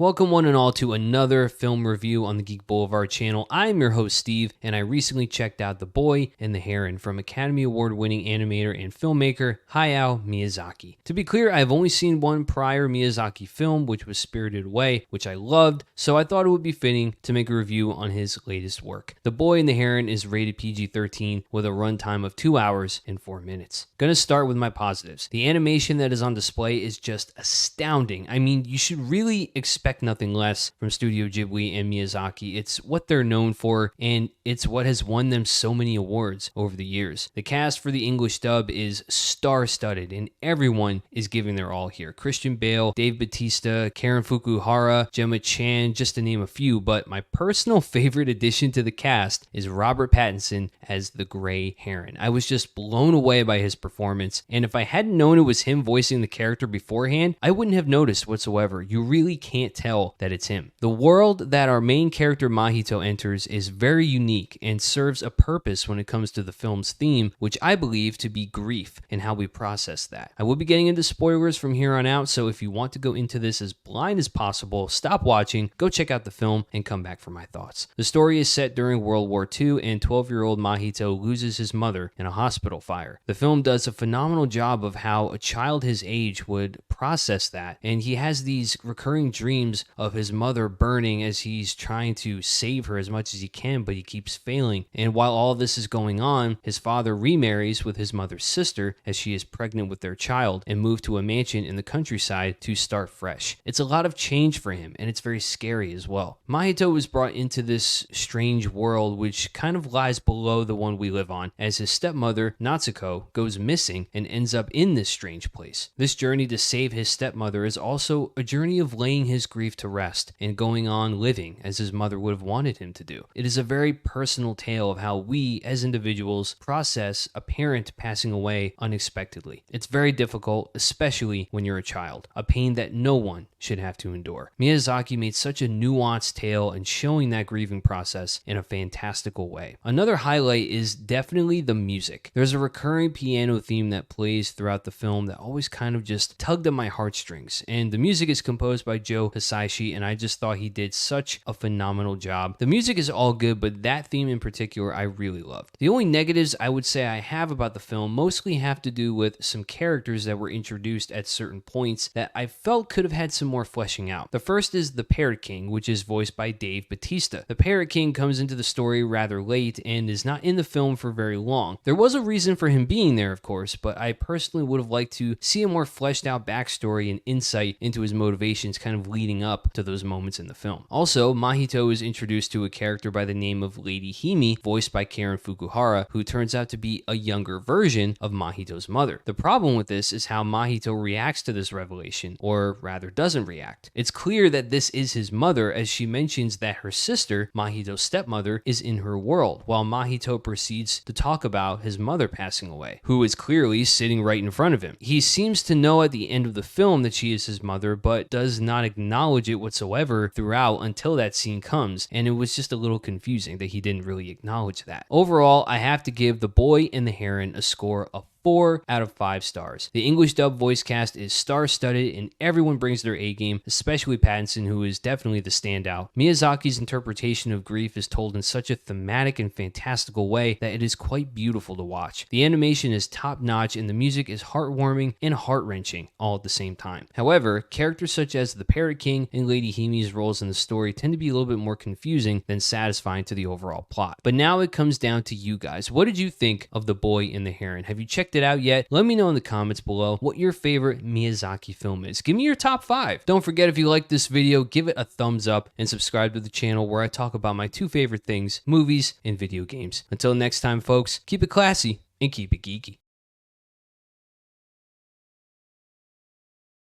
Welcome one and all to another film review on the Geek Boulevard channel. I'm your host Steve, and I recently checked out The Boy and the Heron from Academy Award winning animator and filmmaker Hayao Miyazaki. To be clear, I've only seen one prior Miyazaki film, which was Spirited Away, which I loved, so I thought it would be fitting to make a review on his latest work. The Boy and the Heron is rated PG-13 with a runtime of 2 hours and 4 minutes. Gonna start with my positives. The animation that is on display is just astounding. I mean, you should really expect nothing less from Studio Ghibli and Miyazaki. It's what they're known for, and it's what has won them so many awards over the years. The cast for the English dub is star-studded, and everyone is giving their all here. Christian Bale, Dave Bautista, Karen Fukuhara, Gemma Chan, just to name a few, but my personal favorite addition to the cast is Robert Pattinson as the Gray Heron. I was just blown away by his performance, and if I hadn't known it was him voicing the character beforehand, I wouldn't have noticed whatsoever. You really can't tell that it's him. The world that our main character Mahito enters is very unique and serves a purpose when it comes to the film's theme, which I believe to be grief and how we process that. I will be getting into spoilers from here on out, so if you want to go into this as blind as possible, stop watching, go check out the film, and come back for my thoughts. The story is set during World War II, and 12-year-old Mahito loses his mother in a hospital fire. The film does a phenomenal job of how a child his age would process that, and he has these recurring dreams of his mother burning as he's trying to save her as much as he can, but he keeps failing. And while all this is going on, his father remarries with his mother's sister as she is pregnant with their child and moved to a mansion in the countryside to start fresh. It's a lot of change for him, and it's very scary as well. Mahito was brought into this strange world which kind of lies below the one we live on, as his stepmother Natsuko goes missing and ends up in this strange place. This journey to save his stepmother is also a journey of laying his grief to rest and going on living as his mother would have wanted him to do. It is a very personal tale of how we as individuals process a parent passing away unexpectedly. It's very difficult, especially when you're a child, a pain that no one should have to endure. Miyazaki made such a nuanced tale and showing that grieving process in a fantastical way. Another highlight is definitely the music. There's a recurring piano theme that plays throughout the film that always kind of just tugged at my heartstrings, and the music is composed by Joe Hisaishi, and I just thought he did such a phenomenal job. The music is all good, but that theme in particular I really loved. The only negatives I would say I have about the film mostly have to do with some characters that were introduced at certain points that I felt could have had some more fleshing out. The first is the Parrot King, which is voiced by Dave Bautista. The Parrot King comes into the story rather late and is not in the film for very long. There was a reason for him being there, of course, but I personally would have liked to see a more fleshed out backstory and insight into his motivations kind of leading up to those moments in the film. Also, Mahito is introduced to a character by the name of Lady Hime, voiced by Karen Fukuhara, who turns out to be a younger version of Mahito's mother. The problem with this is how Mahito reacts to this revelation, or rather doesn't react. It's clear that this is his mother, as she mentions that her sister, Mahito's stepmother, is in her world, while Mahito proceeds to talk about his mother passing away, who is clearly sitting right in front of him. He seems to know at the end of the film that she is his mother, but does not acknowledge it whatsoever throughout until that scene comes, and it was just a little confusing that he didn't really acknowledge that. Overall, I have to give The Boy and the Heron a score of 4 out of 5 stars. The English dub voice cast is star-studded and everyone brings their A-game, especially Pattinson, who is definitely the standout. Miyazaki's interpretation of grief is told in such a thematic and fantastical way that it is quite beautiful to watch. The animation is top-notch and the music is heartwarming and heart-wrenching all at the same time. However, characters such as the Parrot King and Lady Hime's roles in the story tend to be a little bit more confusing than satisfying to the overall plot. But now it comes down to you guys. What did you think of The Boy and the Heron? Have you checked it out yet? Let me know in the comments below what your favorite Miyazaki film is. Give me your top 5. Don't forget, if you like this video, give it a thumbs up and subscribe to the channel where I talk about my 2 favorite things, movies and video games. Until next time, folks, keep it classy and keep it geeky.